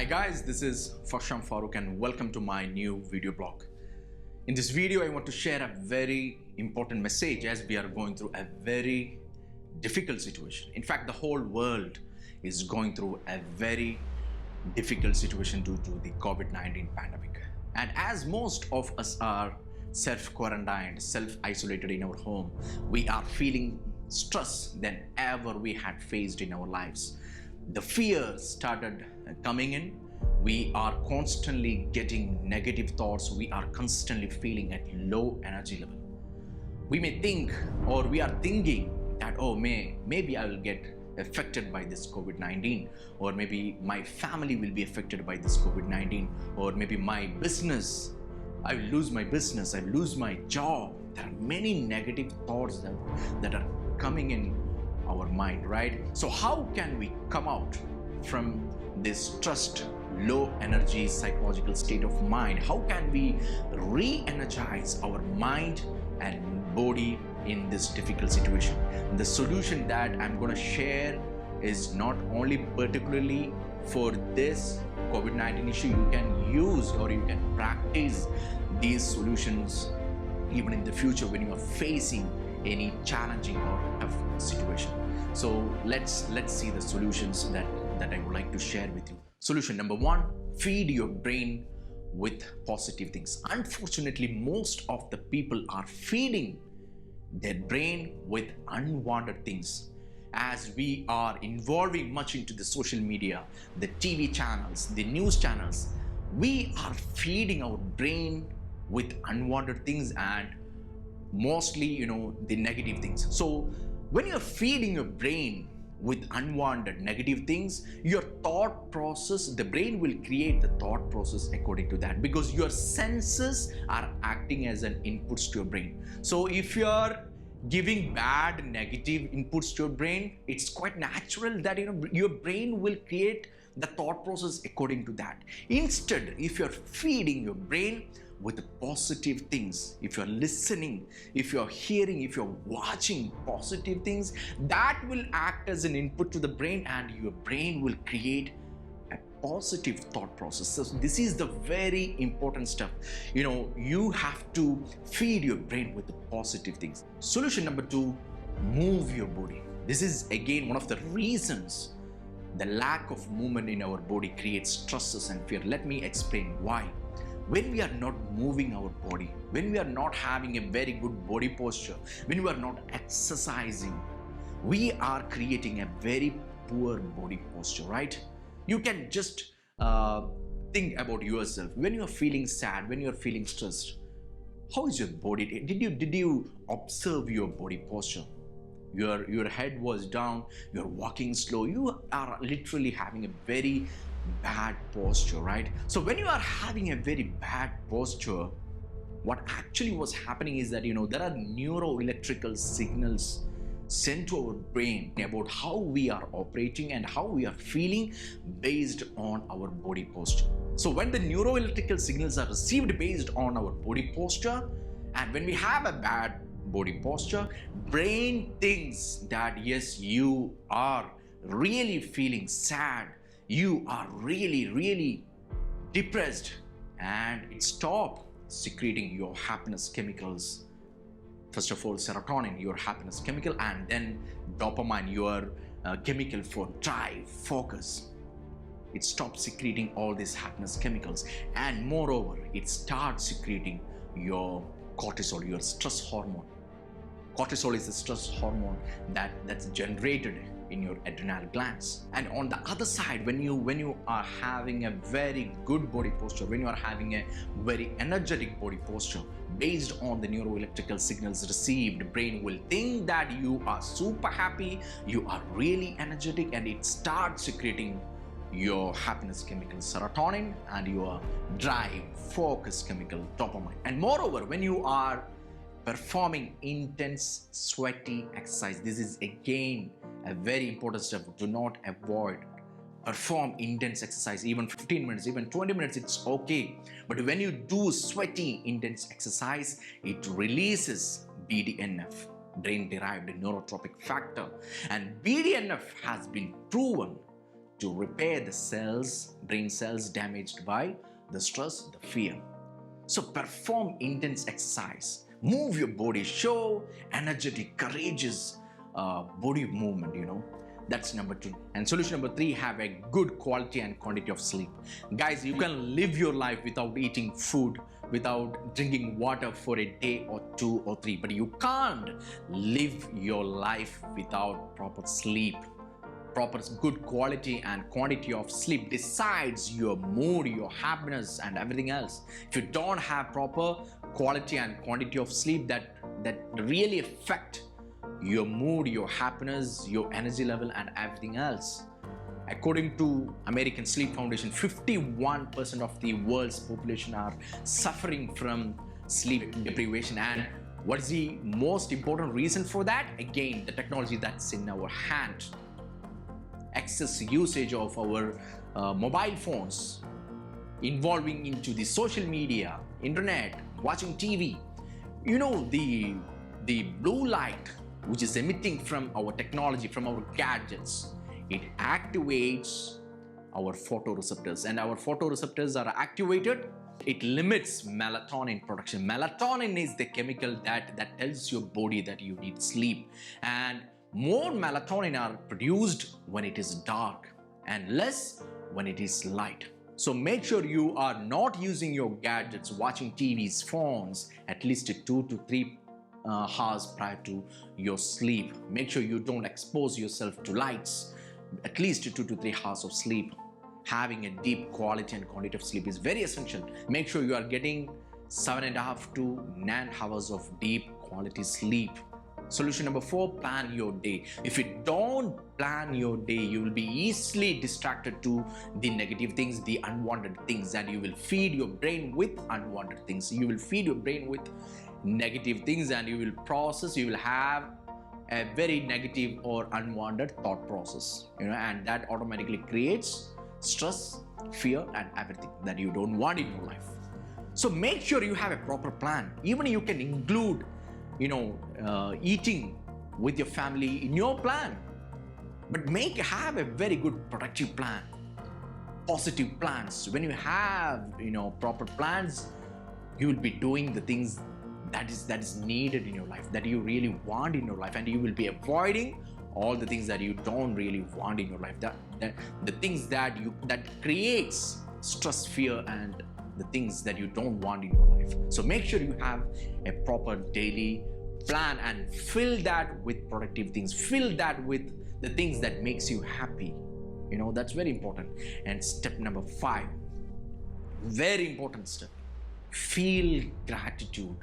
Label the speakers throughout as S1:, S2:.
S1: Hi guys, this is Fahsham Farook and welcome to my new video blog. In this video, I want to share a very important message as we are going through a very difficult situation. In fact, the whole world is going through a very difficult situation due to the COVID-19 pandemic. And as most of us are self-quarantined, self-isolated in our home, we are feeling stress than ever we had faced in our lives. The fear started coming in. We are constantly getting negative thoughts. We are constantly feeling at low energy level. We may think, or we are thinking that, oh, maybe I will get affected by this COVID-19, or maybe my family will be affected by this COVID-19, or maybe my business, I will lose my business, I will lose my job. There are many negative thoughts that are coming in our mind, right? So how can we come out from this stressed, low energy psychological state of mind? How can we re-energize our mind and body in this difficult situation? The solution that I'm going to share is not only particularly for this COVID-19 issue. You can use or you can practice these solutions even in the future when you are facing any challenging or tough situation. So let's see the solutions that I would like to share with you. Solution number one, feed your brain with positive things. Unfortunately, most of the people are feeding their brain with unwanted things. As we are involving much into the social media, the TV channels, the news channels, we are feeding our brain with unwanted things and mostly, the negative things. So when you're feeding your brain with unwanted negative things, your thought process, the brain will create the thought process according to that, because your senses are acting as an inputs to your brain. So if you're giving bad negative inputs to your brain, it's quite natural that your brain will create the thought process according to that. Instead, if you're feeding your brain with positive things, if you're listening, if you're hearing, if you're watching positive things, that will act as an input to the brain and your brain will create a positive thought process. So this is the very important stuff. You have to feed your brain with the positive things. Solution number two, move your body. This is again one of the reasons the lack of movement in our body creates stresses and fear. Let me explain why. When we are not moving our body, when we are not having a very good body posture, when we are not exercising, we are creating a very poor body posture, right? You can just think about yourself. When you are feeling sad, when you are feeling stressed, how is your body? Did you observe your body posture? Your head was down, you're walking slow, you are literally having a very bad posture, right? So when you are having a very bad posture, what actually was happening is that there are neuroelectrical signals sent to our brain about how we are operating and how we are feeling based on our body posture. So when the neuroelectrical signals are received based on our body posture, and when we have a bad body posture, brain thinks that yes, you are really feeling sad, you are really depressed, and it stops secreting your happiness chemicals. First of all, serotonin, your happiness chemical, and then dopamine, your chemical for drive, focus. It stops secreting all these happiness chemicals, and moreover, it starts secreting your cortisol, your stress hormone. Cortisol is the stress hormone that's generated in your adrenal glands. And on the other side, when you are having a very good body posture, when you are having a very energetic body posture, based on the neuroelectrical signals received, brain will think that you are super happy, you are really energetic, and it starts secreting your happiness chemical serotonin and your drive, focus chemical dopamine. And moreover, when you are performing intense sweaty exercise, this is again a very important step. Do not avoid. Perform intense exercise, even 15 minutes, even 20 minutes, it's okay. But when you do sweaty intense exercise, it releases BDNF, brain derived neurotropic factor, and BDNF has been proven to repair the cells, brain cells damaged by the stress, the fear. So perform intense exercise, move your body, show energetic, courageous body movement, That's number 2. And solution number 3, have a good quality and quantity of sleep. Guys, you can live your life without eating food, without drinking water for a day or 2 or 3, but you can't live your life without proper sleep. Proper good quality and quantity of sleep decides your mood, your happiness, and everything else. If you don't have proper quality and quantity of sleep, that really affect your mood, your happiness, your energy level, and everything else. According to American Sleep Foundation, 51% of the world's population are suffering from sleep deprivation. And what is the most important reason for that? Again, the technology that's in our hand. Excess usage of our mobile phones, involving into the social media, internet, watching TV. The blue light which is emitting from our technology, from our gadgets, it activates our photoreceptors, and our photoreceptors are activated. It limits melatonin production. Melatonin is the chemical that tells your body that you need sleep, and more melatonin are produced when it is dark and less when it is light. So make sure you are not using your gadgets, watching TVs, phones at least 2 to 3 hours prior to your sleep. Make sure you don't expose yourself to lights. At least 2 to 3 hours of sleep. Having a deep quality and quantity of sleep is very essential. Make sure you are getting 7.5 to 9 hours of deep quality sleep. Solution number 4, plan your day. If you don't plan your day, you will be easily distracted to the negative things, the unwanted things, and you will feed your brain with unwanted things. You will feed your brain with negative things, and you will have a very negative or unwanted thought process, and that automatically creates stress, fear, and everything that you don't want in your life. So make sure you have a proper plan. Even you can include eating with your family in your plan, but have a very good productive plan, positive plans. When you have proper plans, you will be doing the things that is needed in your life, that you really want in your life, and you will be avoiding all the things that you don't really want in your life, the things that creates stress, fear, and the things that you don't want in your life. So make sure you have a proper daily plan and fill that with productive things, fill that with the things that makes you happy. That's very important. And step number 5, very important step, feel gratitude.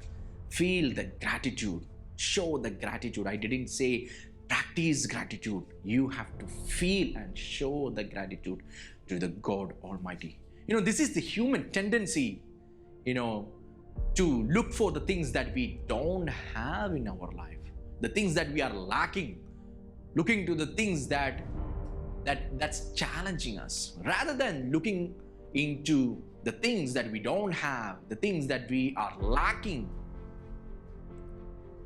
S1: Feel the gratitude, show the gratitude. I didn't say practice gratitude. You have to feel and show the gratitude to the God Almighty. This is the human tendency, to look for the things that we don't have in our life, the things that we are lacking, looking to the things that's challenging us, rather than looking into the things that we don't have, the things that we are lacking.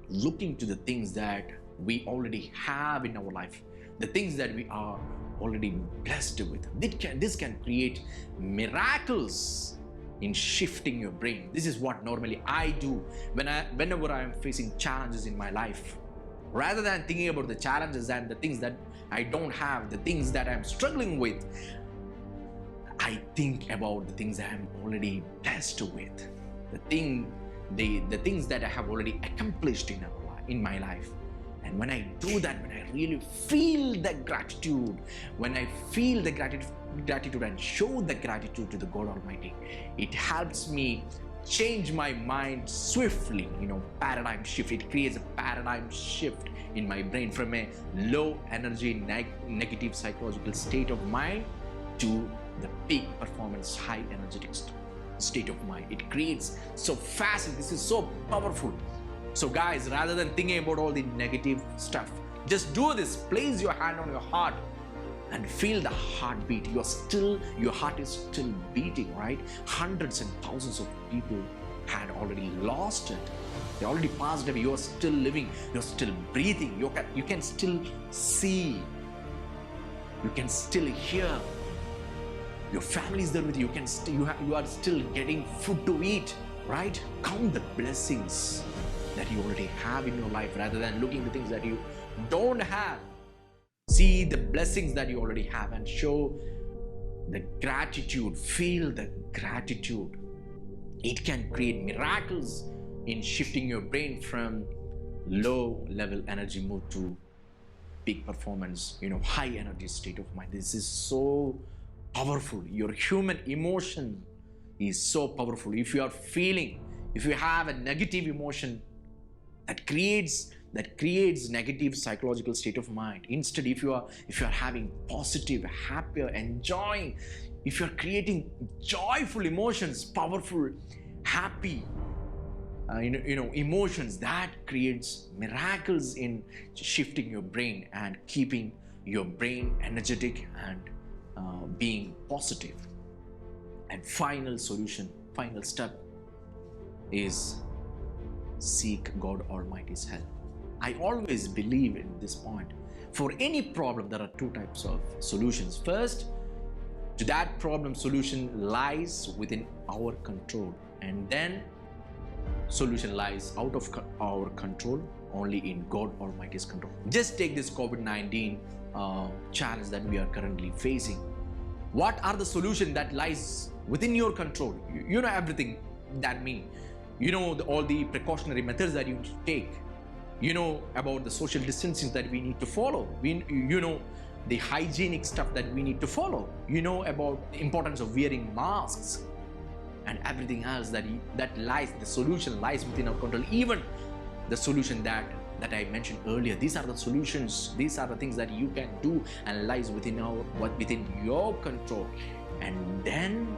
S1: Looking to the things that we already have in our life, the things that we are already blessed with. This can create miracles in shifting your brain. This is what normally I do whenever I am facing challenges in my life. Rather than thinking about the challenges and the things that I don't have, the things that I'm struggling with, I think about the things that I'm already blessed with, the things that I have already accomplished in my life. And when I do that, when I really feel that gratitude, when I feel the gratitude and show the gratitude to the God Almighty, it helps me change my mind swiftly, paradigm shift. It creates a paradigm shift in my brain from a low energy, negative psychological state of mind to the peak performance, high energetic state of mind. It creates so fast. This is so powerful. So guys, rather than thinking about all the negative stuff, just do this. Place your hand on your heart and feel the heartbeat. Your heart is still beating, right? Hundreds and thousands of people had already lost it. They already passed away. You are still living. You're still breathing. You can still see You can still hear. Your family is there with you. You are still getting food to eat, right? Count the blessings that you already have in your life rather than looking at the things that you don't have. See the blessings that you already have and show the gratitude. Feel the gratitude. It can create miracles in shifting your brain from low level energy mode to peak performance, high energy state of mind. This is so powerful. Your human emotion is so powerful. If you have a negative emotion, that creates negative psychological state of mind. Instead, if you are having positive, happier, enjoying, if you are creating joyful emotions, powerful, happy, emotions, that creates miracles in shifting your brain and keeping your brain energetic and being positive. And final step is seek God Almighty's help. I always believe in this point. For any problem, there are two types of solutions. First, to that problem, solution lies within our control, and then solution lies out of our control, only in God Almighty's control. Just take this COVID-19 challenge that we are currently facing. What are the solutions that lies within your control? You know everything that means. All the precautionary methods that you need to take. You know about the social distancing that we need to follow. You know the hygienic stuff that we need to follow. You know about the importance of wearing masks and everything else the solution lies within our control. Even the solution that I mentioned earlier, these are the solutions, these are the things that you can do and lies within your control. And then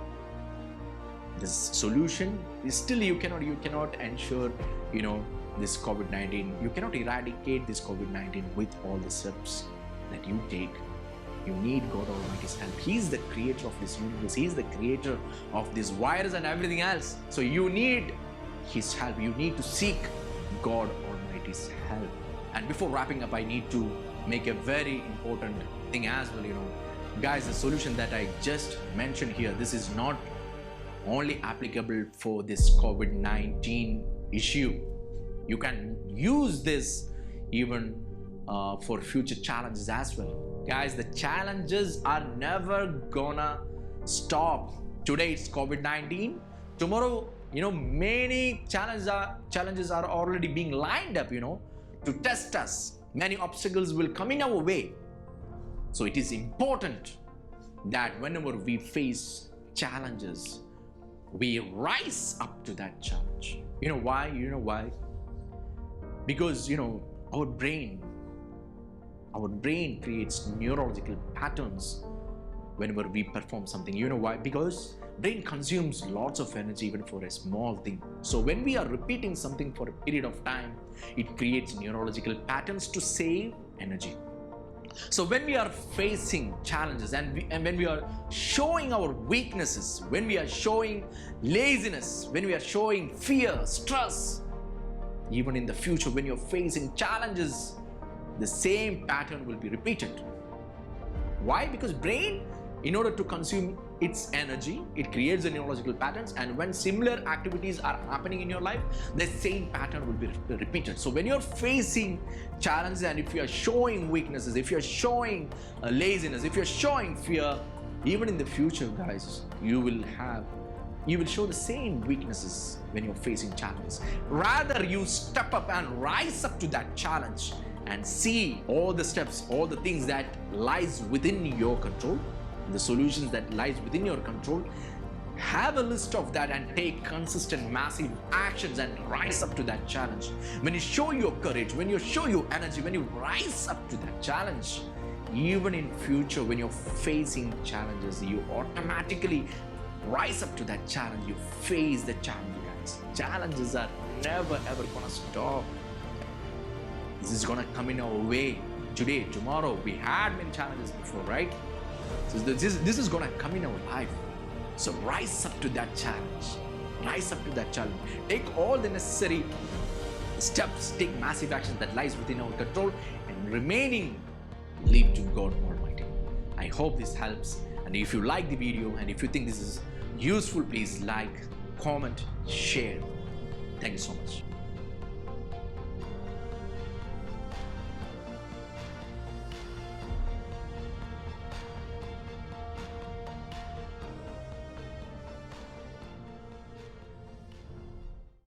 S1: the solution is still you cannot ensure this COVID-19, you cannot eradicate this COVID-19 with all the steps that you take. You need God Almighty's help. He's the creator of this universe. He's the creator of this virus and everything else. So you need His help. You need to seek God Almighty's help. And before wrapping up, I need to make a very important thing as well. Guys, the solution that I just mentioned here, this is not only applicable for this COVID-19 issue. You can use this even for future challenges as well. Guys, the challenges are never gonna stop. Today it's COVID-19. Tomorrow, many challenges are already being lined up, to test us. Many obstacles will come in our way. So it is important that whenever we face challenges, we rise up to that challenge. You know why? Because, our brain creates neurological patterns whenever we perform something. You know why? Because brain consumes lots of energy even for a small thing. So when we are repeating something for a period of time, it creates neurological patterns to save energy. So when we are facing challenges and when we are showing our weaknesses, when we are showing laziness, when we are showing fear, stress, even in the future when you're facing challenges, the same pattern will be repeated. Why? Because brain, in order to consume its energy, it creates the neurological patterns, and when similar activities are happening in your life, the same pattern will be repeated. So when you're facing challenges and if you are showing weaknesses, if you're showing laziness, if you're showing fear, even in the future, guys, you will show the same weaknesses when you're facing challenges. Rather, you step up and rise up to that challenge and see all the steps, all the things that lies within your control, the solutions that lies within your control. Have a list of that and take consistent, massive actions and rise up to that challenge. When you show your courage, when you show your energy, when you rise up to that challenge, even in future when you're facing challenges, you automatically rise up to that challenge. You face the challenge, guys. Challenges are never ever gonna stop. This is gonna come in our way today, tomorrow. We had many challenges before, right? So this is gonna come in our life. So rise up to that challenge. Rise up to that challenge. Take all the necessary steps, take massive actions that lies within our control, and remaining, leave to God Almighty. I hope this helps. And if you like the video and if you think this is useful, please like, comment, share. Thank you so much.